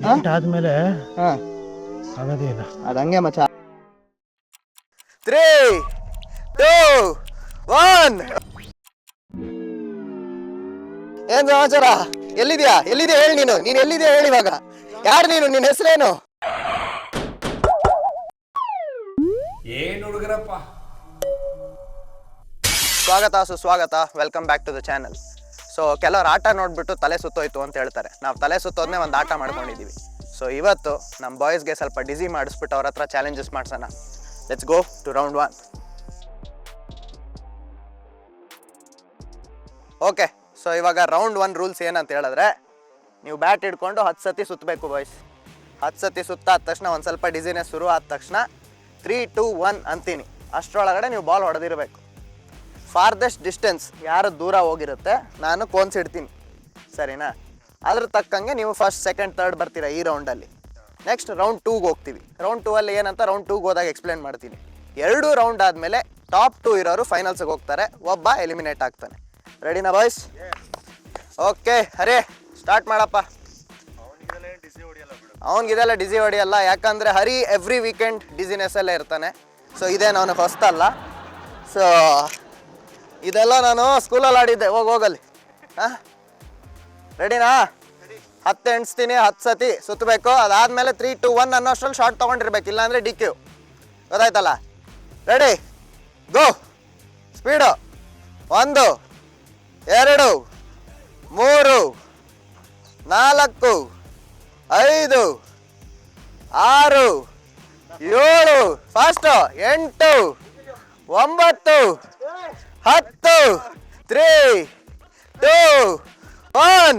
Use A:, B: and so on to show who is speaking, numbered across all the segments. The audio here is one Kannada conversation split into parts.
A: ಆದ್ಮೇಲೆ
B: ಹಾ
A: ಆಗೋದೇ ಇಲ್ಲ.
B: ಅದು ಹಂಗೆ ಮಚ್ಚ. 3, 2, 1. ಏನ್ ಸಮಾಚಾರ? ಎಲ್ಲಿದ್ಯಾ ಹೇಳಿ ನೀನು ಎಲ್ಲಿದ್ಯಾ ಹೇಳಿ ಇವಾಗ. ಯಾರು ನೀನು? ನಿನ್ನ ಹೆಸರೇನು?
C: ಏನ್ ಹುಡುಗರಪ್ಪ.
B: ಸ್ವಾಗತ, welcome back to the channel. So ಕೆಲವರು ಆಟ ನೋಡ್ಬಿಟ್ಟು ತಲೆ ಸುತ್ತೋಯ್ತು ಅಂತ ಹೇಳ್ತಾರೆ. ನಾವು ತಲೆ ಸುತ್ತೋದನ್ನೇ ಒಂದು ಆಟ ಮಾಡ್ಕೊಂಡಿದ್ದೀವಿ. ಸೊ ಇವತ್ತು ನಮ್ಮ ಬಾಯ್ಸ್ಗೆ ಸ್ವಲ್ಪ ಡಿಸಿ ಮಾಡಿಸ್ಬಿಟ್ಟು ಅವ್ರ ಹತ್ರ ಚಾಲೆಂಜಸ್ ಮಾಡ್ಸೋಣ. Let's go to round 1. Okay, so ಇವಾಗ ರೌಂಡ್ 1 ರೂಲ್ಸ್ ಏನಂತ ಹೇಳಿದ್ರೆ, ನೀವು ಬ್ಯಾಟ್ ಹಿಡ್ಕೊಂಡು 10 ಸತಿ ಸುತ್ತಬೇಕು ಬಾಯ್ಸ್. 10 ಸತಿ ಸುತ್ತಾದ ತಕ್ಷಣ ಒಂದು ಸ್ವಲ್ಪ ಡಿಸಿನೆಸ್ ಶುರು ಆದ ತಕ್ಷಣ 3, 2, 1 ಅಂತೀನಿ. ಅಷ್ಟರೊಳಗಡೆ ನೀವು ಬಾಲ್ ಹೊಡೆದಿರಬೇಕು. ಫಾರ್ದೆಸ್ಟ್ ಡಿಸ್ಟೆನ್ಸ್ ಯಾರು ದೂರ ಹೋಗಿರುತ್ತೆ ನಾನು ಕೋನ್ಸ್ ಇಡ್ತೀನಿ, ಸರಿನಾ? ಅದ್ರ ತಕ್ಕಂಗೆ ನೀವು ಫಸ್ಟ್, ಸೆಕೆಂಡ್, ಥರ್ಡ್ ಬರ್ತೀರಾ ಈ ರೌಂಡಲ್ಲಿ. ನೆಕ್ಸ್ಟ್ ರೌಂಡ್ 2ಗೆ ಹೋಗ್ತೀವಿ. ರೌಂಡ್ 2ಅಲ್ಲಿ ಏನಂತ ರೌಂಡ್ 2ಗೆ ಹೋದಾಗ ಎಕ್ಸ್ಪ್ಲೇನ್ ಮಾಡ್ತೀನಿ. 2 ರೌಂಡ್ ಆದಮೇಲೆ ಟಾಪ್ 2 ಇರೋರು ಫೈನಲ್ಸ್ಗೆ ಹೋಗ್ತಾರೆ, ಒಬ್ಬ ಎಲಿಮಿನೇಟ್ ಆಗ್ತಾನೆ. ರೆಡಿನಾ ಬಾಯ್ಸ್? ಓಕೆ, ಹರೇ ಸ್ಟಾರ್ಟ್ ಮಾಡಪ್ಪ. ಅವನಿಗಿದೆಲ್ಲ ಡಿಸಿ ಹೊಡಿಯಲ್ಲ, ಯಾಕಂದರೆ ಹರಿ ಎವ್ರಿ ವೀಕೆಂಡ್ ಡಿಸಿನೆಸ್ಸಲ್ಲೇ ಇರ್ತಾನೆ. ಸೊ ಇದೇನು ಅವನು ಹೊಸ್ತಲ್ಲ. ಸೊ ಇದೆಲ್ಲ ನಾನು ಸ್ಕೂಲಲ್ಲಿ ಆಡಿದ್ದೆ. ಹೋಗಲ್ಲಿ. ಹಾಂ, ರೆಡಿನಾ? 10 ಎಣಿಸ್ತೀನಿ, 10 ಸತಿ ಸುತ್ತಬೇಕು. ಅದಾದಮೇಲೆ 3, 2, 1 ಅನ್ನೋಷ್ಟ್ರಲ್ಲಿ ಶಾರ್ಟ್ ತೊಗೊಂಡಿರ್ಬೇಕು, ಇಲ್ಲಾಂದರೆ DQ. ಗೊತ್ತಾಯ್ತಲ್ಲ? ರೆಡಿ, ಗೋ. ಸ್ಪೀಡು. 1, 2, 3, 4, 5, 6, 7, ಫಾಸ್ಟು. 8, 9, 10, 3, 2, 1.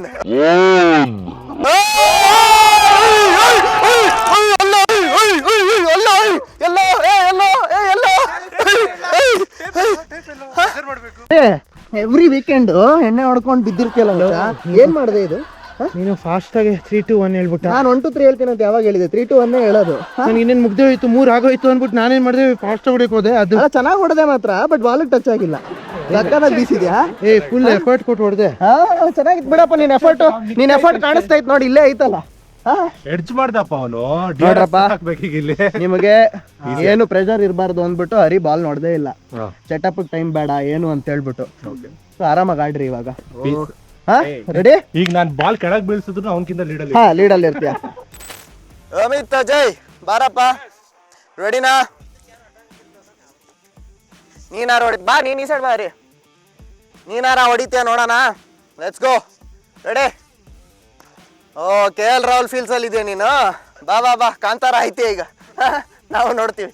B: ಎವ್ರಿ ವೀಕೆಂಡ್ ಎಣ್ಣೆ ಹೊಡ್ಕೊಂಡು ಬಿದ್ದಿರ್ತೀಯಲ್ಲ, ಏನ್ ಮಾಡಿದೆ ಇದು?
A: ನೀನು ಫಾಸ್ಟ್ ಆಗಿ 3, 2, 1 ಹೇಳ್ಬಿಟ್ಟ.
B: ನಾನು 1, 2, 3 ಹೇಳ್ತೀನಿ ಅಂತ ಯಾವಾಗ ಹೇಳಿದೆ? 3, 2, 1 ಹೇಳೋದು.
A: ನಾನು ಇನ್ನೇನು ಮುಗ್ದೆ ಹೋಯ್ತು, 3 ಆಗೋಯ್ತು ಅಂದ್ಬಿಟ್ಟು ನಾನೇನ್ ಮಾಡಿದೆ, ಫಾಸ್ಟ್ ಹೊಡಿಕ್ ಹೋದೆ. ಅದು
B: ಚೆನ್ನಾಗಿ ಹೊಡೆದೆ ಮಾತ್ರ, ಬಟ್ ಬಾಲಿಗೆ ಟಚ್ ಆಗಿಲ್ಲ. ಸಕ್ಕತ್ತಾಗಿ ಬೀಸಿದ್ಯಾ?
A: ಫುಲ್ ಎಫರ್ಟ್ ಕೊಟ್ಟು ಹೊಡೆದೆ.
B: ಚೆನ್ನಾಗಿತ್ತು ಬಿಡಪ್ಪ. ನಿನ್ ಎಫರ್ಟ್ ಕಾಣಿಸ್ತಾ ಇತ್ತು ನೋಡಿ, ಇಲ್ಲೇ ಐತಲ್ಲ.
A: ಎಡ್ಜ್ ಮಾಡ್ದಪ್ಪ ಅವನು.
B: ನೋಡ್ರಪ್ಪ, ನಿಮಗೆ ಏನು ಪ್ರೆಷರ್ ಇರಬಾರ್ದು ಅಂದ್ಬಿಟ್ಟು ಹರಿ ಬಾಲ್ ನೋಡದೇ ಇಲ್ಲ. ಸೆಟಪ್ ಟೈಮ್ ಬೇಡ ಏನು ಅಂತ ಹೇಳ್ಬಿಟ್ಟು ಆರಾಮಾಗಿ ಆಡ್ರಿ ಇವಾಗ. ರೆಡಿ?
A: ಈಗ ನಾನು ಬಾಲ್ ಕೆಳಗೆ ಬೀಳ್ಸಿದ್ರು ಅವನಕಿಂತ ಲೀಡಲ್ಲಿ.
B: ಲೀಡಲ್ಲಿ ಇರ್ತೀಯ. ಅಮಿತ್, ಅಜಯ್ ಬಾರಪ್ಪ. ರೆಡಿನಾ? ನೀನಾರ ಹೊಡಿ ಬಾ. ನೀನ್ ಈ ಸೈಡ್ ಬಾರಿ. ನೀನಾರ ಹೊಡಿತೀಯ ನೋಡೋಣ. Let's go. ರೆಡಿ? ಓ, KL ರಾಹುಲ್ ಫೀಲ್ಸ್ ಅಲ್ಲಿ ಇದೆಯಾ ನೀನು? ಬಾ ಕಾಂತಾರ ಐತಿ ಈಗ. ನಾವು ನೋಡ್ತೀವಿ.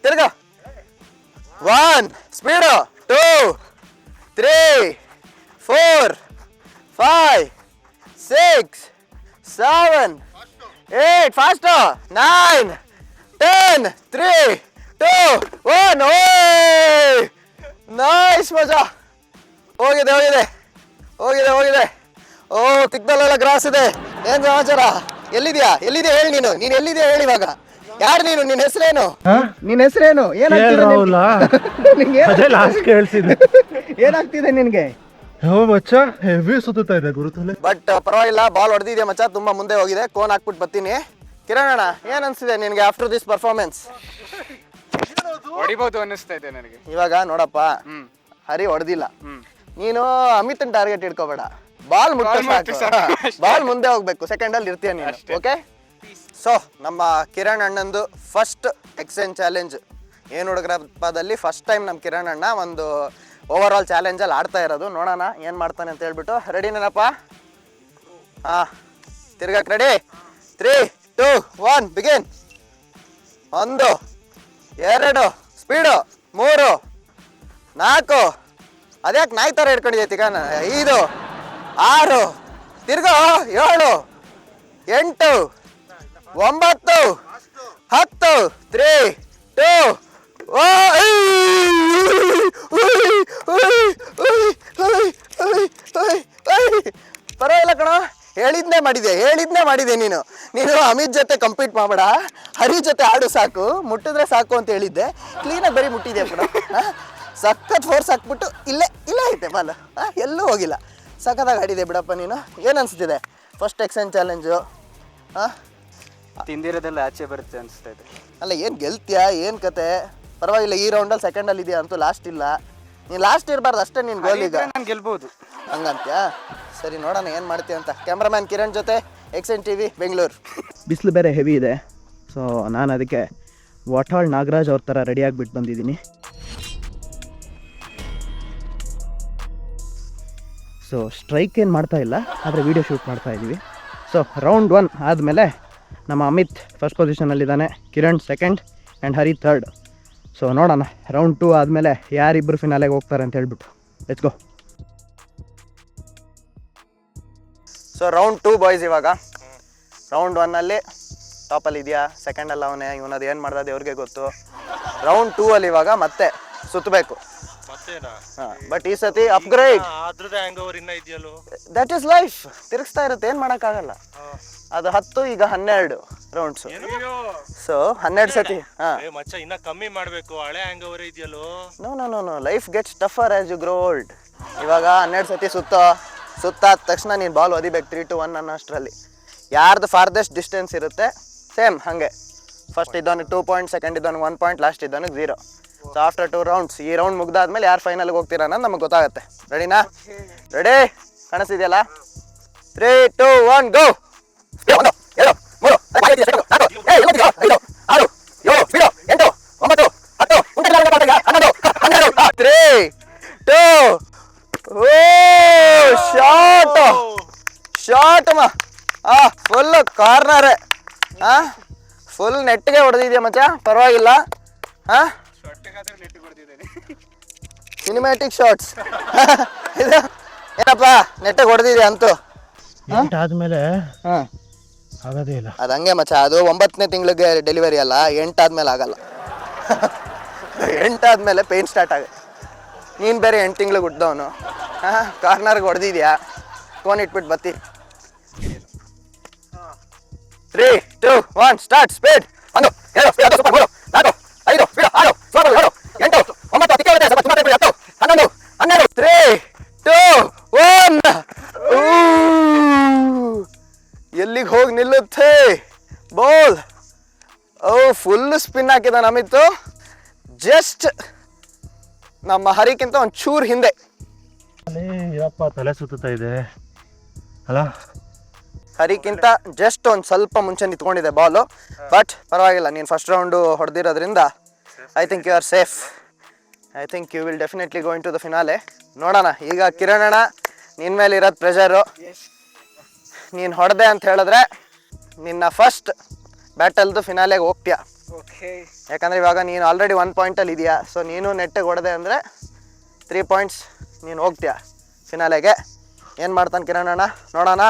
B: ತಿರ್ಗ 1, ಸ್ಪೀಡು. 2, 3, 4, 5, 6, 7, 8, ಫಾಸ್ಟ್. 9, 10, 3, 2, 1. ನೈಸ್, ಮಜಾ. ಹೋಗಿದೆ. ಓ, ತಿಕ್ದಲ್ಲೆಲ್ಲ ಗ್ರಾಸ್ ಇದೆ. ಏನ್ ಸಮಾಚಾರ? ಎಲ್ಲಿದ್ಯಾ ಹೇಳಿ ನೀನು ಎಲ್ಲಿದ್ಯಾ ಹೇಳಿ ಇವಾಗ. ಯಾರು ನೀನು? ನಿನ್ನ ಹೆಸರೇನು? ಏನಾಗ್ತಿದೆ ನಿನ್ಗೆ?
A: ಹೆವಿ ಸುತ್ತಾ ಇದೆ ಗುರುತಲೆ.
B: ಬಟ್ ಪರವಾಗಿಲ್ಲ, ಬಾಲ್ ಹೊಡೆದಿದೆ ಮಚ್ಚ, ತುಂಬಾ ಮುಂದೆ ಹೋಗಿದೆ. ಕೋನ್ ಹಾಕ್ಬಿಟ್ಟು ಬರ್ತೀನಿ. ಕಿರಣ್ ಅಣ್ಣ, ಏನ್ ಅನ್ಸಿದೆ ನಿನ್ಗೆ ಆಫ್ಟರ್ ದಿಸ್ ಪರ್ಫಾರ್ಮೆನ್ಸ್?
C: ಹೊಡಿಬಹುದು ಅನ್ನಿಸ್ತಾ ಇದೆ ನನಗೆ.
B: ಇವಾಗ ನೋಡಪ್ಪ, ಹರಿ ಹೊಡೆದಿಲ್ಲ. ನೀನು ಅಮಿತನ್ ಟಾರ್ಗೆಟ್ ಇಟ್ಕೋಬೇಡ. ಬಾಲ್ ಬಾಲ್ ಮುಂದೆ ಹೋಗ್ಬೇಕು. ಸೆಕೆಂಡ್ ಅಲ್ಲಿ ಇರ್ತೀಯ ನೀನು. ಓಕೆ, ಸೊ ನಮ್ಮ ಕಿರಣ್ ಅಣ್ಣಂದು ಫಸ್ಟ್ ಎಕ್ಸ್ಚೇಂಜ್ ಚಾಲೆಂಜ್ ಏನು ಹುಡುಗರಪ್ಪದಲ್ಲಿ ಫಸ್ಟ್ ಟೈಮ್ ನಮ್ಮ ಕಿರಣ್ ಅಣ್ಣ ಒಂದು ಓವರ್ ಆಲ್ ಚಾಲೆಂಜಲ್ಲಿ ಆಡ್ತಾ ಇರೋದು. ನೋಡೋಣ ಏನು ಮಾಡ್ತಾನೆ ಅಂತ ಹೇಳ್ಬಿಟ್ಟು. ರೆಡಿನೇನಪ್ಪ? ಹಾಂ, ತಿರ್ಗಕ್ಕೆ ರೆಡಿ? 3, 2, 1 ಬಿಗಿನ್. 1, 2, ಸ್ಪೀಡು. 3, 4, ಅದ್ಯಾಕೆ ನಾಯಿ ಥರ ಹಿಡ್ಕೊಂಡಿದ್ದೈತಿ ಈಗ? 5, 6, ತಿರ್ಗೋ. 7, 8, 9, 10, 3, 2, ಪರವಾಗಿಲ್ಲ ಕಣ. ಹೇಳಿದ್ನೇ ಮಾಡಿದೆ. ನೀನು ಅಮಿತ್ ಜೊತೆ ಕಂಪೀಟ್ ಮಾಡಬೇಡ, ಹರಿ ಜೊತೆ ಆಡು ಸಾಕು, ಮುಟ್ಟಿದ್ರೆ ಸಾಕು ಅಂತ ಹೇಳಿದ್ದೆ. ಕ್ಲೀನಾಗಿ ಬರೀ ಮುಟ್ಟಿದ್ಯಾ ಕಣ. ಸಖತ್ ಫೋರ್ಸ್ ಹಾಕ್ಬಿಟ್ಟು ಇಲ್ಲೇ ಐತೆ ಬಾಲ್, ಎಲ್ಲೂ ಹೋಗಿಲ್ಲ. ಸಖತ್ತಾಗಿ ಆಡಿದೆ ಬಿಡಪ್ಪ ನೀನು. ಏನು ಅನಿಸ್ತಿದೆ ಫಸ್ಟ್ ಎಕ್ಸ್ಚೇಂಜ್ ಚಾಲೆಂಜು?
C: ತಿಂದಿರೋದೆಲ್ಲ ಆಚೆ ಬರುತ್ತೆ ಅನಿಸ್ತಾ ಇದೆ.
B: ಅಲ್ಲ ಏನು ಗೆಲ್ತೀಯಾ ಏನು ಕತೆ? ಪರವಾಗಿಲ್ಲ, ಈ ರೌಂಡಲ್ಲಿ ಸೆಕೆಂಡಲ್ಲಿ ಇದೆಯಾ ಅಂತೂ, ಲಾಸ್ಟ್ ಇಲ್ಲ. ನೀನು ಲಾಸ್ಟ್ ಇರಬಾರ್ದು ಅಷ್ಟೇ ನಿನ್ನ ಗೋಲ್ ಈಗ.
C: ನಾನು ಗೆಲ್ಬೋದು
B: ಹಂಗಂತ್ಯಾ? ಸರಿ ನೋಡೋಣ ಏನು ಮಾಡ್ತೀಯ ಅಂತ. ಕ್ಯಾಮ್ರಾಮ್ಯಾನ್ ಕಿರಣ್ ಜೊತೆ XN TV ಬೆಂಗಳೂರು.
A: ಬಿಸಿಲು ಬೇರೆ ಹೆವಿ ಇದೆ, ಸೊ ನಾನು ಅದಕ್ಕೆ ವಾಟಾಳ್ ನಾಗರಾಜ್ ಅವ್ರ ಥರ ರೆಡಿ ಆಗಿಬಿಟ್ಟು ಬಂದಿದ್ದೀನಿ. ಸೊ ಸ್ಟ್ರೈಕ್ ಏನು ಮಾಡ್ತಾ ಇಲ್ಲ, ಆದರೆ ವೀಡಿಯೋ ಶೂಟ್ ಮಾಡ್ತಾ ಇದ್ದೀವಿ. ಸೊ ರೌಂಡ್ 1 ಆದಮೇಲೆ ನಮ್ಮ ಅಮಿತ್ ಫಸ್ಟ್ ಪೊಸಿಷನಲ್ಲಿದ್ದಾನೆ, Kiran second and Hari third. So ನೋಡೋಣ ರೌಂಡ್ 2 ಆದಮೇಲೆ ಯಾರಿಬ್ಬರು ಫಿನಾಲೆಗೆ ಹೋಗ್ತಾರೆ ಅಂತ ಹೇಳ್ಬಿಟ್ಟು. Let's go.
B: So round 2 boys. ಇವಾಗ ರೌಂಡ್ 1ಅಲ್ಲಿ ಟಾಪಲ್ಲಿ ಇದೆಯಾ, ಸೆಕೆಂಡಲ್ಲಿ ಅವನೇ, ಇವನದು ಏನು ಮಾಡ್ದೆ ಅವ್ರಿಗೆ ಗೊತ್ತು. ರೌಂಡ್ 2 ಅಲ್ಲಿ ಇವಾಗ ಮತ್ತೆ ಸುತ್ತಬೇಕು. ಹಾಂ, ಬಟ್ ಈ ಸತಿ ಅಪ್ಗ್ರೇಡ್. ದಟ್ ಈಸ್ ಲೈಫ್, ತಿರುಗಿಸ್ತಾ ಇರುತ್ತೆ, ಏನು ಮಾಡೋಕ್ಕಾಗಲ್ಲ. ಅದು 10, ಈಗ 12 ರೌಂಡ್ಸು. ಸೊ 12 ಸತಿ. ಹಾಂ,
D: ಇನ್ನ ಕಮ್ಮಿ ಮಾಡಬೇಕು, ಹಳೆ ಹ್ಯಾಂಗ್ ಓವರ್ ಇದೆಯಲ್ಲೋ.
B: No life gets tougher as you grow old. ಇವಾಗ 12 ಸತಿ ಸುತ್ತಾದ ತಕ್ಷಣ ನೀನು ಬಾಲ್ ಒದಿಬೇಕು 3 to 1 ಅನ್ನೋ ಅಷ್ಟರಲ್ಲಿ. ಯಾರ್ದು ಫಾರ್ದೆಸ್ಟ್ ಡಿಸ್ಟೆನ್ಸ್ ಇರುತ್ತೆ ಸೇಮ್ ಹಾಗೆ. ಫಸ್ಟ್ ಇದ್ದವನಿಗೆ 2 ಪಾಯಿಂಟ್, ಸೆಕೆಂಡ್ ಇದ್ದವನಿಗೆ 1 ಪಾಯಿಂಟ್, ಲಾಸ್ಟ್ ಇದ್ದವನಿಗೆ 0. ಸೊ ಆಫ್ಟರ್ 2 ರೌಂಡ್ಸ್, ಈ ರೌಂಡ್ ಮುಗ್ದಾದ್ಮೇಲೆ ಯಾರು ಫೈನಲ್ಗೆ ಹೋಗ್ತೀರಾ ಅನ್ನೋದು ನಮಗೆ ಗೊತ್ತಾಗುತ್ತೆ. ರೆಡಿನಾ? ರೆಡಿ? ಕಾಣಿಸ್ತಿದೆಯಲ್ಲ? 3, 2, 1 ಗೋ. 1, 2, 3, 4, 5, 6, 7, 8, 9, 10, 11, 12, 3, 2, ಶಾರ್ಟ್ ಅಮ್ಮ. ಫುಲ್ ಕಾರ್ನರೇ. ಫುಲ್ ನೆಟ್ಗೆ ಹೊಡೆದಿದ್ಯಾ ಮಚ್ಚ, ಪರವಾಗಿಲ್ಲ. Cinematic shorts. ಇದು ಏನಪ್ಪ ನೆಟ್ಟಿಗೆ ಹೊಡೆದಿದ್ಯಾ ಅಂತೂ.
A: ಆದಮೇಲೆ ಆಗೋದೇ ಇಲ್ಲ
B: ಅದು ಹಂಗೆ ಮಚ್ಚ, ಅದು 9ನೇ ತಿಂಗಳಿಗೆ ಡೆಲಿವರಿ ಅಲ್ಲ, 8 ಆದ್ಮೇಲೆ ಆಗಲ್ಲ. 8 ಆದ್ಮೇಲೆ ಪೇನ್ ಸ್ಟಾರ್ಟ್ ಆಗುತ್ತೆ. ನೀನು ಬೇರೆ 8 ತಿಂಗ್ಳಿಗೆ ಹುಟ್ಟಿದವನು. ಕಾರ್ನರ್ಗೆ ಹೊಡೆದಿದ್ಯಾ, ಫೋನ್ ಇಟ್ಬಿಟ್ಟು ಬತ್ತಿ. 3, 2, 1 ಸ್ಟಾರ್ಟ್. ಸ್ಪೀಡ್. 1, 2, 3, 4, 5, 6, 7, 8, 9, 11, 3, 2, 1. ಎಲ್ಲಿಗೆ ಹೋಗಿ ನಿಲ್ಲುತ್ತೆ ಬಾಲ್? ಫುಲ್ ಸ್ಪಿನ್ ಹಾಕಿದ ಅಮಿತ್. ಜಸ್ಟ್ ನಮ್ಮ ಹರಿಕ್ಕಿಂತ ಒಂದು ಚೂರು ಹಿಂದೆ.
D: ಇರಪ್ಪ, ತಲೆ ಸುತ್ತಾ ಇದೆ ಅಲ್ಲ.
B: ಹರಿಕ್ಕಿಂತ ಜಸ್ಟ್ ಒಂದು ಸ್ವಲ್ಪ ಮುಂಚೆ ನಿಂತ್ಕೊಂಡಿದೆ ಬಾಲು. ಬಟ್ ಪರವಾಗಿಲ್ಲ, ನೀನು ಫಸ್ಟ್ ರೌಂಡು ಹೊಡೆದಿರೋದ್ರಿಂದ I think you are safe. I think you will definitely go into the finale. ನೋಡೋಣ ಈಗ ಕಿರಣ್ ಅಣ್ಣ, ನಿನ್ನ ಮೇಲೆ ಇರೋದು ಪ್ರೆಷರು. ನೀನು ಹೊಡೆದೆ ಅಂತ ಹೇಳಿದ್ರೆ ನಿನ್ನ ಫಸ್ಟ್ ಬ್ಯಾಟಲ್ದು ಫಿನಾಲೆಗೆ ಹೋಗ್ತೀಯಾ. ಯಾಕಂದರೆ ಇವಾಗ ನೀನು ಆಲ್ರೆಡಿ 1 ಪಾಯಿಂಟಲ್ಲಿ ಇದೆಯಾ. ಸೊ ನೀನು ನೆಟ್ಟಿಗೆ ಹೊಡೆದೆ ಅಂದರೆ 3 ಪಾಯಿಂಟ್ಸ್, ನೀನು ಹೋಗ್ತೀಯಾ ಫಿನಾಲೆಗೆ. ಏನು ಮಾಡ್ತಾನೆ ಕಿರಣ್ ಅಣ್ಣ ನೋಡೋಣ.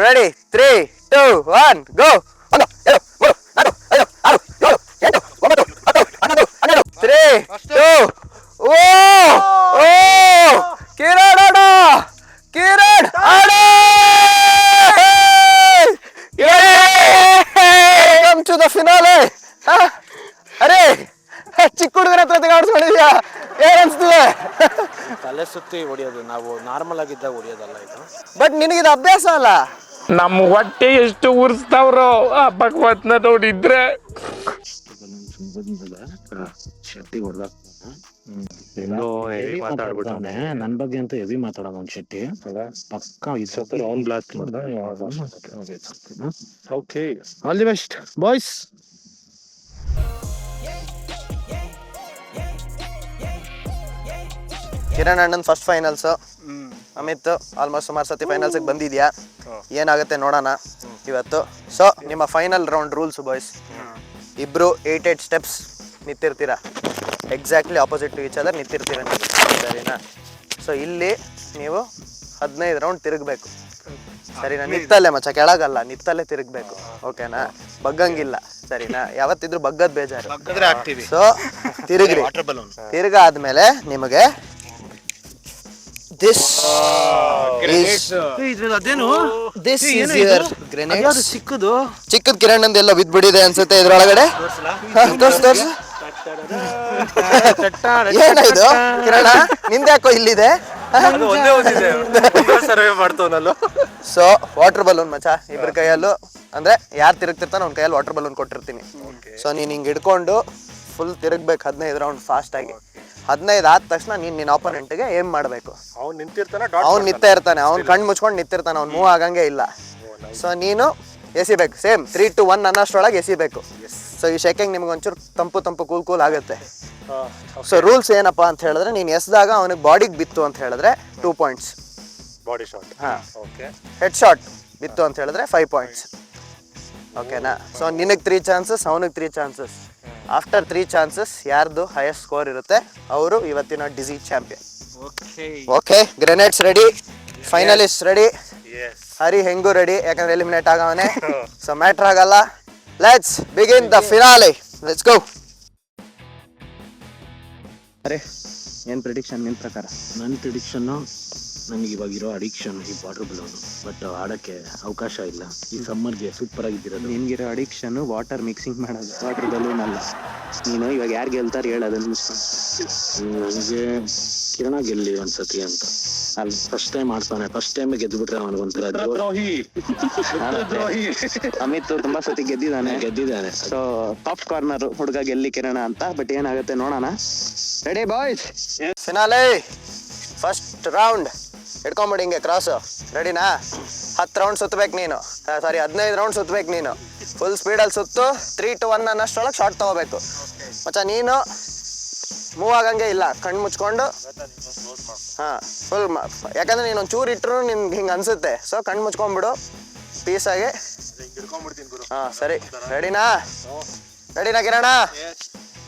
B: ರೆಡಿ? 3, 2, 1 ಗೋ. 1, 2, 3, 4, 5, 6, 7, 8, 9, 10, 11, 3, 2. ಓ ಕಿರಣ್ ಅಣ್ಣ, ಕಿರಣ್ ಅಣ್ಣ, ವೆಲ್ಕಮ್ ಟು ದ ಫಿನಾಲೆ. ಅರೆ, ಚಿಕ್ಕ ಹುಡುಗರ ಹತ್ರ ತೆಗೆದುಕೊಂಡಿದ್ಯಾ, ಏನ್ ಅನ್ಸ್ತಿದೆ?
D: ತಲೆ ಸುತ್ತಿ ಹೊಡಿಯೋದು ನಾವು ನಾರ್ಮಲ್ ಆಗಿದ್ದಾಗ ಹೊಡಿಯೋದಲ್ಲ ಇದು.
B: ಬಟ್ ನಿನಗಿದು ಅಭ್ಯಾಸ ಅಲ್ಲ.
E: ನಮ್ಮ ಹೊಟ್ಟೆ ಎಷ್ಟು ಉರ್ಸ್ತಾವ್ರೋ ಆ ಭಗವತ್ನ ನೋಡಿದ್ರೆ.
D: ಶೆಟ್ಟಿ ಹೊಡೆದ ಮಾತಾಡ್ಬಿಟ್ಟವನೆ ನನ್ನ ಬಗ್ಗೆ ಅಂತ ಹೆವಿ ಮಾತಾಡೋದು ಅವ್ನು ಶೆಟ್ಟಿ. ಪಕ್ಕ ಇಸತ್ತು ಅವ್ನ್ ಬ್ಲಾಸ್ಟ್ ಮಾಡ್ದ. Okay,
A: all the best boys.
B: Kiran ಅಣ್ಣನ್ ಫಸ್ಟ್ ಫೈನಲ್ಸ್. ಅಮಿತ್ ಆಲ್ಮೋಸ್ಟ್ ಸುಮಾರು ಸತಿ ಫೈನಲ್ಸಿಗೆ ಬಂದಿದ್ಯಾ, ಏನಾಗುತ್ತೆ ನೋಡೋಣ ಇವತ್ತು. ಸೊ ನಿಮ್ಮ ಫೈನಲ್ ರೌಂಡ್ ರೂಲ್ಸ್ ಬಾಯ್ಸ್, ಇಬ್ರು 8 ಸ್ಟೆಪ್ಸ್ ನಿಂತಿರ್ತೀರಾ, exactly opposite to each other ನಿಂತಿರ್ತೀರ, ಸರಿನಾ? ಸೊ ಇಲ್ಲಿ ನೀವು 15 ರೌಂಡ್ ತಿರುಗಬೇಕು, ಸರಿನಾ? ನಿತ್ತಲ್ಲೇ ಮಚ್ಚ, ಕೆಳಗಲ್ಲ, ನಿತ್ತಲ್ಲೇ ತಿರುಗಬೇಕು, ಓಕೆನಾ? ಬಗ್ಗಂಗಿಲ್ಲ, ಸರಿನಾ? ಯಾವತ್ತಿದ್ರು ಬಗ್ಗದ್ ಬೇಜಾರು. ಸೊ ತಿರುಗ್ರಿ. ತಿರುಗಾದ್ಮೇಲೆ ನಿಮಗೆ this is your grenade.
A: ಸಿಕ್ಕದು
B: ಚಿಕ್ಕದ್ Kiran ಅಂದ ಎಲ್ಲ ಬಿದ್ಬಿಟ್ಟಿದೆ ಅನ್ಸುತ್ತೆ ಇದ್ರೊಳಗಡೆ. ತೋರ್ಸು. ಏನಾಯ್ತು ಕಿರಣ, ನಿಂದ್ಯಾಕೋ ಇಲ್ಲಿದೆ?
C: ಸರ್ವೆ ಮಾಡ್ತವನಲ್ಲ.
B: ಸೊ ವಾಟರ್ ಬಲೂನ್ ಮಚ್ಚ ಇಬ್ಬರ ಕೈಯಲ್ಲೂ ಅಂದ್ರೆ ಯಾರು ತಿರುಗ್ತಿರ್ತಾನೆ ಅವ್ನ ಕೈಯಲ್ಲಿ ವಾಟರ್ ಬಲೂನ್ ಕೊಟ್ಟಿರ್ತೀನಿ. ಸೊ ನೀನು ಹಿಂಗೆ ಹಿಡ್ಕೊಂಡು ಫುಲ್ ತಿರುಗ್ಬೇಕು 15 ರೌಂಡ್ ಫಾಸ್ಟ್ ಆಗಿ. 15 ಆದ ತಕ್ಷಣ ನೀನು ನಿನ್ನ ಆಪೋನೆಂಟ್ಗೆ ಏಮ್ ಮಾಡಬೇಕು.
C: ಅವ್ನು ನಿಂತಿರ್ತಾನೆ,
B: ಅವ್ನು ನಿಂತ ಇರ್ತಾನೆ, ಅವ್ನು ಕಣ್ಣು ಮುಚ್ಕೊಂಡು ನಿಂತಿರ್ತಾನೆ, ಅವ್ನು ಮೂವ್ ಆಗಂಗೆ ಇಲ್ಲ. ಸೊ ನೀನು ಎಸಿಬೇಕು ಸೇಮ್ 3 to 1 ಅನ್ನೋಷ್ಟರೊಳಗೆ ಎಸಿಬೇಕು. ಸೊ ಈ ಶೇಕಿಂಗ್ ನಿಮ್ಗೆ ಒಂಚೂರು ತಂಪು ಕೂಲ್ ಆಗುತ್ತೆ. ಸೊ ರೂಲ್ಸ್ ಏನಪ್ಪ ಅಂತ ಹೇಳಿದ್ರೆ ನೀನು ಎಸ್ದಾಗ ಅವನಿಗೆ ಬಾಡಿಗೆ ಬಿತ್ತು ಅಂತ ಹೇಳಿದ್ರೆ 2 points.
C: Body shot.
B: ಹಾಂ,
C: ಓಕೆ.
B: ಹೆಡ್ ಶಾಟ್ ಬಿತ್ತು ಅಂತ ಹೇಳಿದ್ರೆ 5 points. ಓಕೆನಾ? ಸೊ ನಿನಗೆ 3 chances, ಅವನಿಗೆ 3 chances. ಆಫ್ಟರ್ 3 chances ಯಾರ್ದು ಹೈಯೆಸ್ಟ್ ಸ್ಕೋರ್ ಇರುತ್ತೆ ಅವರು ಇವತ್ತಿನ DC champion. Okay, grenades ready, finalist ready, Hari ಹೆಂಗೂ ರೆಡಿ, ಯಾಕಂದ್ರೆ ಎಲಿಮಿನೇಟ್ ಆಗವನೆ. ಸೊ ಮ್ಯಾಟ್ರ್ ಆಗಲ್ಲ. Let's begin the finale. Let's go.
A: ಅರೆ ಏನು ಪ್ರಿಡಿಕ್ಷನ್ ನಿನ್ನ ಪ್ರಕಾರ?
D: ನನ್ನ ಪ್ರಿಡಿಕ್ಷನ್ನು, ನನಗೆ ಇವಾಗಿರೋ ಅಡಿಕ್ಷನ್ ಈ ವಾಟರ್ ಬಲೂನು, ಬಟ್ ಆಡೋಕ್ಕೆ ಅವಕಾಶ ಇಲ್ಲ. ಈ ಸಮ್ಮರ್ಗೆ ಸೂಪರ್ ಆಗಿದ್ದಿರೋದು.
A: ನಿನ್ಗಿರೋ ಅಡಿಕ್ಷನ್ ವಾಟರ್ ಮಿಕ್ಸಿಂಗ್ ಮಾಡೋದು, ವಾಟರ್ ಬಲೂನ್ ಅಲ್ಲ. ನೀನು ಇವಾಗ ಯಾರು ಗೆಲ್ತಾರೆ ಹೇಳೋದನ್ನು
D: ನನಗೆ ಕಿರಣ ಗೆಲ್ಲಿ ಒಂದ್ಸತಿ ಅಂತ. ಅಲ್ಲಿ ಫಸ್ಟ್ ಟೈಮ್ ಆಡ್ತಾನೆ, ಫಸ್ಟ್ ಟೈಮ್ ಗೆದ್ದುಬಿಟ್ರೆ ಅವನಿಗೊಂಥರ
A: ಅಮಿತ್ ತುಂಬಾ ಸತಿ ಗೆದ್ದಿದ್ದಾನೆ. ಸೊ ಟಾಪ್ ಕಾರ್ನರ್ ಹುಡುಗ ಗೆಲ್ಲಿ ಕಿರಣ ಅಂತ. ಬಟ್ ಏನಾಗುತ್ತೆ ನೋಡೋಣ. Ready boys?
B: Finale first round. ಹಿಡ್ಕೊಂಬಿಡಿ ಹಿಂಗೆ ಕ್ರಾಸು. ರೆಡಿನಾ? 10 ರೌಂಡ್ ಸುತ್ತಬೇಕು ನೀನು, ಸಾರಿ 15 ರೌಂಡ್ ಸುತ್ತಬೇಕು ನೀನು. ಫುಲ್ ಸ್ಪೀಡಲ್ಲಿ ಸುತ್ತು 3 to 1 ಅನ್ನೋಷ್ಟರೊಳಗೆ ಶಾರ್ಟ್ ತೊಗೋಬೇಕು ಮಚ್ಚ. ನೀನು ಮೂವ್ ಆಗಂಗೆ ಇಲ್ಲ, ಕಣ್ಣು ಮುಚ್ಕೊಂಡು. ಹಾಂ, ಫುಲ್ ಯಾಕಂದ್ರೆ ನೀನು ಒಂಚೂರು ಇಟ್ಟರು ನಿನ್ಗೆ ಹಿಂಗೆ ಅನ್ಸುತ್ತೆ. ಸೊ ಕಣ್ಣು ಮುಚ್ಕೊಂಡ್ಬಿಡು ಪೀಸಾಗಿ. ಹಾಂ ಸರಿ, ರೆಡಿನಾ ಕಿರಣ?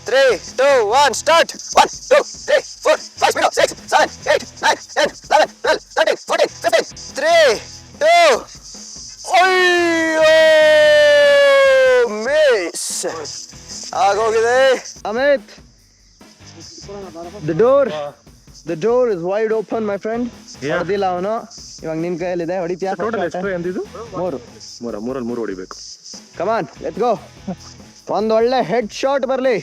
B: 3, 2, 1 ಸ್ಟಾರ್ಟ್. 1, 2, 3, 4, 5, 6, 7, 8, 9, 10, 11, 12, 13, 14, 15. 3, 2. ಅಯ್ಯೋ ಮಿಸ್ ಆಗೋಗಿದೆ.
A: Amit, the door is wide open my friend. ಹೊಡೆದಿಲ್ಲ ಅವನು. ಇವಾಗ ನಿನ್ ಕೈಯಲ್ಲಿದೆ, ಹೊಡಿತೀಯಾ?
C: ಟೋಟಲ್ ಎಷ್ಟು ಎಂದಿದ್ದು?
A: 3.
C: ಮೂರಲ್ಲಿ 3 ಹೊಡಿಬೇಕು.
A: Come on let's go. ಒಂದು ಒಳ್ಳೆ ಹೆಡ್ ಶಾಟ್ ಬರಲಿ.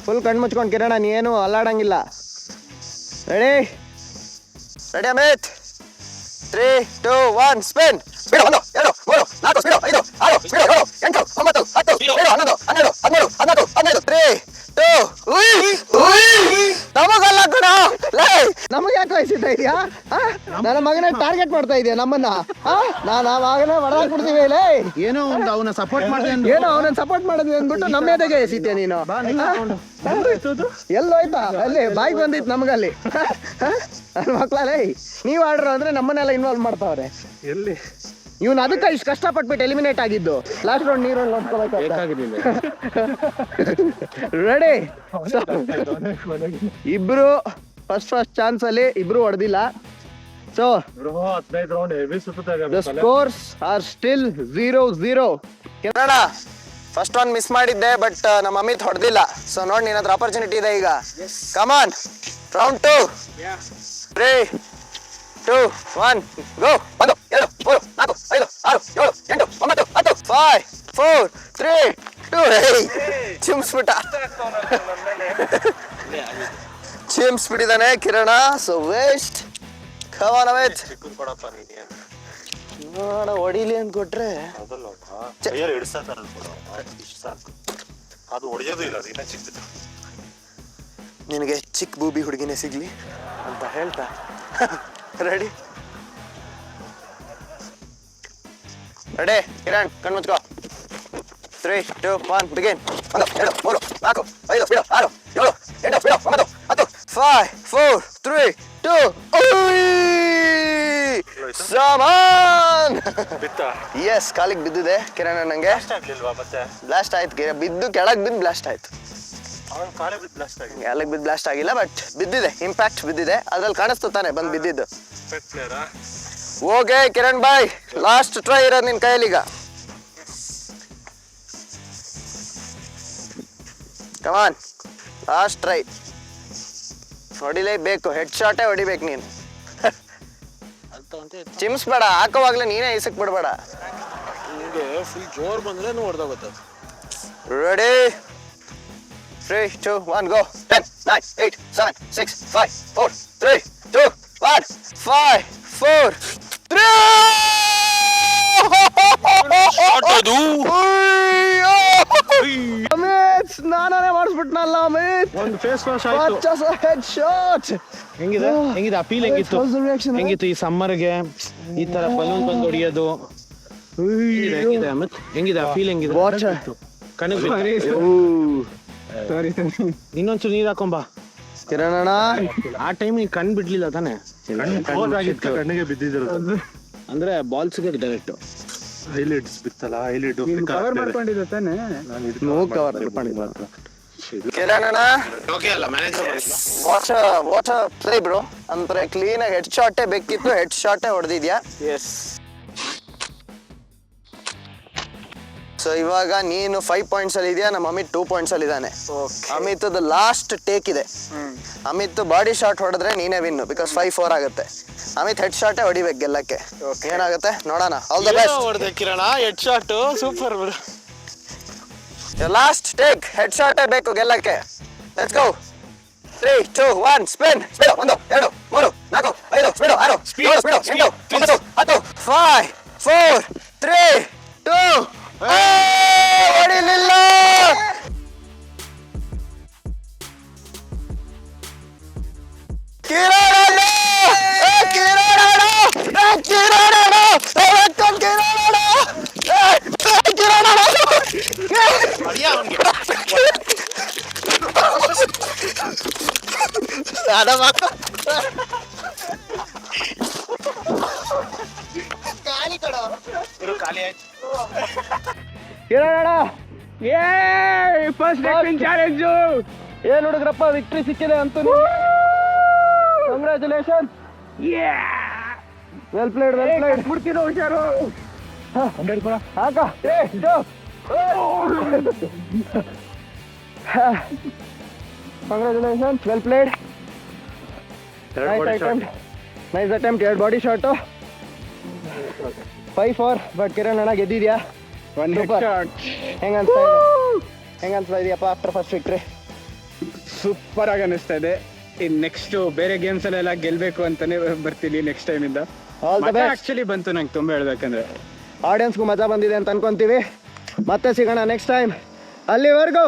A: ಫುಲ್ ಕಣ್ಣು ಮುಚ್ಕೊಂಡು ಕಿರಣ, ನೀನು ಅಲ್ಲಾಡಂಗಿಲ್ಲ. Ready
B: Amit? 3, 2, 1 spin. Speed 1, 2, 3, 4, speed 5, 6, speed 7, 8, 9, 10, speed 11, 12, 13, 14, 15. 3, 2. ನಮಗಲ್ಲ ಕಣ,
A: ನಮಗೆ ಯಾಕೆ ವಹಿಸ್ತಾ ಇದೆಯಾ? ನನ್ನ ಮಗನ ಟಾರ್ಗೆಟ್ ಮಾಡ್ತಾ ಇದೆಯಾ ನಮ್ಮನ್ನ? ನಾನು ಆ ಮಗನ ಹೊಡೆದಾಕ್ಬಿಡ್ತೀವಿ.
D: ಏನೋ ಒಂದು ಅವನ ಸಪೋರ್ಟ್ ಮಾಡಿದೆ,
A: ಏನೋ ಅವನನ್ನ ಸಪೋರ್ಟ್ ಮಾಡಿದ್ವಿ ಅಂದ್ಬಿಟ್ಟು ನಮ್ಮ ಎದೆಗೆ ಎಸಿದ್ಯಾ ನೀನು? ಎಲ್ಲೋಯ್ತಾ? ಅಲ್ಲಿ ಬಾಯ್ಗೆ ಬಂದಿತ್ತು ನಮಗಲ್ಲಿ. ನನ್ನ ಮಕ್ಳಲ್ಲೇ ನೀವು ಆಡ್ರು ಅಂದ್ರೆ ನಮ್ಮನ್ನೆಲ್ಲ ಇನ್ವಾಲ್ವ್ ಮಾಡ್ತಾವ್ರೆ.
C: ಎಲ್ಲಿ
A: ಇವನು ಅದಕ್ಕೆ ಇಷ್ಟು ಕಷ್ಟಪಟ್ಬಿಟ್ಟು ಎಲಿಮಿನೇಟ್ ಆಗಿದ್ದು. ಲಾಸ್ಟ್ ರೌಂಡ್ ನೀರಲ್ಲಿ ನೋಡ್ಕೋಬೇಕಾಗಿಲ್ಲ. ರೆಡಿ? ಇಬ್ರು ಫಸ್ಟ್ ಚಾನ್ಸ್ ಅಲ್ಲಿ ಇಬ್ರು ಹೊಡೆದಿಲ್ಲ. ಸೊ
C: 15 ರೌಂಡ್ ಹೆವಿ ಸುತ್ತಾಗ
A: the scores are still 0-0.
B: Kiran first one miss ಮಾಡಿದ್ದೆ, ಬಟ್ ನಮ್ಮ ಅಮಿತ್ ಹೊಡೆದಿಲ್ಲ. ಸೊ ನೋಡಿ, ನಿನ್ನ ಹತ್ರ ಆಪರ್ಚುನಿಟಿ ಇದೆ ಈಗ. ಕಮಾನ್, ರೌಂಡ್ 2. 3, 2, 1 ಗೋ. 1, 2, 3, 4, 5, 6, 7, 8, 9, 10. 5, 4, 3, 2. ಚಿಮ್ಸ್ಬಿಟ್ಟ, ಚಿಮ್ಸ್ಬಿಟ್ಟಿದ್ದಾನೆ Kiran. So waste. Come on Amit, ನೋಡ ಹೊಡಿಲಿ ಅಂತ ಕೊಟ್ರೆ
C: ಅದು ಹೊಡೆಯೋದು ಇಲ್ಲ, ಇನ್ನ ಚಿಕ್ಕದು.
B: ನಿನಗೆ ಚಿಕ್ಕ ಬೂಬಿ ಹುಡುಗಿನೇ ಸಿಗ್ಲಿ ಅಂತ ಹೇಳ್ತಾ. ರೆಡಿ ಕಿರಣ್, ಕಣ್ಣು ಮುಚ್ಕೋ. 3, 2, 1 ಬಿಗಿನ್. 1, 2, 3, 4, 5, 6, 7, 8, 9, 10. 5, 4, 3, 2. ಸಾಮಾನ್ ಎಸ್, ಕಾಲಿಗೆ ಬಿದ್ದಿದೆ ಕಿರಣ್. ನಂಗೆ ಬ್ಲಾಸ್ಟ್ ಆಯ್ತು, ಬಿದ್ದು ಕೆಳಗೆ ಬಿದ್ದು ಬ್ಲಾಸ್ಟ್ ಆಯ್ತು. ಕೆಳಗೆ ಬಿದ್ದು ಬ್ಲಾಸ್ಟ್ ಆಗಿಲ್ಲ, ಬಟ್ ಬಿದ್ದಿದೆ, ಇಂಪ್ಯಾಕ್ಟ್ ಬಿದ್ದಿದೆ. ಅದ್ರಲ್ಲಿ ಕಾಣಿಸ್ತು ತಾನೆ ಬಂದು ಬಿದ್ದಿದ್ದು. ಓಕೆ ಕಿರಣ್ ಬಾಯ್, ಲಾಸ್ಟ್ ಟ್ರೈ ಇರೋದು ನಿನ್ ಕೈಯಲ್ಲೀಗ. ಕಮಾನ್, ಲಾಸ್ಟ್ ಟ್ರೈ. ಹೊಡಿಲೇಬೇಕು, ಹೆಡ್ ಶಾಟೇ ಹೊಡಿಬೇಕು ನೀನು. ಚಿಮ್ಸ್ಬೇಡ, ಹಾಕೋವಾಗ್ಲೇ ನೀನೇ ಇಸಕ್ ಬಿಡ್ಬೇಡ.
D: ಫುಲ್ ಜೋರ್ ಬಂದ್ರೆ ಹೊಡೆದೋಗುತ್ತೆ.
B: ರೆಡಿ? 3, 2, 1 ಗೋ. 10, 9, 8, 7, 6, 5, 4, 3, 2, 1. 5, 4 3 ಅಮಿತ್ ನಾನೇ ಮಾಡಿಸ್ಬಿಟ್ನಲ್ಲ ಅಮಿತ್
D: ಒಂದು ಫೇಸ್ ವಾಶ್ ಆಯ್ತು.
B: ಹೆಡ್ ಶಾಟ್
D: ಹೆಂಗಿದೆ ಆ ಫೀಲ್ ಹೆಂಗಿತ್ತು? ಹೆಂಗಿತ್ತು ಈ ಸಮ್ಮರ್ಗೆ ಈ ತರ ಬಲೂನ್ ಬಂದು ಹೊಡಿಯೋದು? ಹೆಂಗಿದೆ ಅಮಿತ್? ಹೆಂಗಿದೆ ಆ ಫೀಲ್? ಹೆಂಗಿದೆ ಕಣಕ್ ಇನ್ನೊಂಚೂರು ನೀರ್ ಹಾಕೊಂಬ.
B: ಕಿರಣ್ ಅಣ್ಣ
D: ಆ ಟೈಮ್ ನೀ ಕಣ್ ಬಿಡ್ಲಿಲ್ಲ ತಾನೆ?
C: ಕಣ್ಣಿಗೆ ಬಿದ್ದಿರೋದು
D: ಅಂದ್ರೆ ಬಾಲ್ಸ್ಗೆ ಡೈರೆಕ್ಟ್
C: ಹೈಲೈಟ್ಸ್ ಬಿತ್ತಲ್ಲ, ಹೈಲೈಟ್
A: ಕವರ್ ಮಾಡ್ಕೊಂಡಿದ್ದೆ ತಾನೆ.
B: ಕಿರಣ್ ಅಣ್ಣ ವಾಟ್ ಪ್ಲೇ ಬ್ರೋ. ಅಂದ್ರೆ ಕ್ಲೀನ್ ಆಗಿ ಹೆಡ್ ಶಾಟೇ ಬೇಕಿತ್ತು, ಹೆಡ್ ಶಾಟೇ ಹೊಡೆದಿದ್ಯಾ. ಸೊ ಇವಾಗ ನೀನು 5 ಪಾಯಿಂಟ್ಸ್ ಅಲ್ಲಿ ಇದೆಯಾ, ನಮ್ಮ ಅಮಿತ್ 2 ಪಾಯಿಂಟ್ಸ್ ಅಲ್ಲಿ ಇದ್ದಾನೆ. ಅಮಿತ್ ಲಾಸ್ಟ್ ಟೇಕ್ ಇದೆ. ಅಮಿತ್ ಬಾಡಿ ಶಾಟ್ ಹೊಡೆದ್ರೆ ನೀನೇ ವಿನ್, ಬಿಕಾಸ್ 5-4 ಆಗುತ್ತೆ. ಅಮಿತ್ ಹೆಡ್ ಶಾಟೇ ಹೊಡಿಬೇಕು ಗೆಲ್ಲಕ್ಕೆ. ಏನಾಗುತ್ತೆ ನೋಡೋಣ. All the best.
D: ಹೊಡೆದೆ Kiran, head shot super.
B: Last take head ಶಾಟೇ ಬೇಕು ಗೆಲ್ಲಕ್ಕೆ. Let's go. 3 2 1 spin. Speed 1 2 3 4 5 speed 6 speed 8 9 10 5 4 3 2 ಹೊಡಿಲಿಲ್ಲ. ಕಿರಣ್
A: ಫಸ್ಟ್ ಚಾಲೆಂಜ್ ಏನ್ ಹುಡುಗ್ರಪ್ಪ, ವಿಕ್ಟ್ರಿ ಸಿಕ್ಕಿದೆ ಅಂತೂ. ಕಂಗ್ರ್ಯಾಚುಲೇಷನ್. ವೆಲ್ ಪ್ಲೇಡ್ ಬಿಡ್ತೀರ ಹುಷಾರು. ಹಾಕ congratulation, well played. Nice attempt. 2 body shot. 5-4. But Kiran ಅಣ್ಣ ಗೆದ್ದಿದ್ಯಾ. ಹೆಂಗನ್ಸ್ತಾ ಇದೆಯಪ್ಪ ಆಫ್ಟರ್ ಫಸ್ಟ್ ವಿಕ್ಟ್ರಿ?
F: ಸೂಪರ್ ಆಗಿ ಅನಿಸ್ತಾ ಇದೆ. ಇನ್ ನೆಕ್ಸ್ಟ್ ಬೇರೆ ಗೇಮ್ಸ್ ಅಲ್ಲೆಲ್ಲ ಗೆಲ್ಬೇಕು ಅಂತಾನೆ ಬರ್ತೀನಿ ನೆಕ್ಸ್ಟ್ ಟೈಮ್ ಇಂದ.
A: All the best.
F: ಆಕ್ಚುಲಿ ಬಂತು ನಂಗೆ ತುಂಬಾ ಹೇಳ್ಬೇಕಂದ್ರೆ.
A: ಆಡಿಯನ್ಸ್ಗೂ ಮಜಾ ಬಂದಿದೆ ಅಂತ ಅನ್ಕೊಂತೀವಿ. ಮತ್ತೆ ಸಿಗೋಣ ನೆಕ್ಸ್ಟ್ ಟೈಮ್. ಅಲ್ಲಿವರೆಗೂ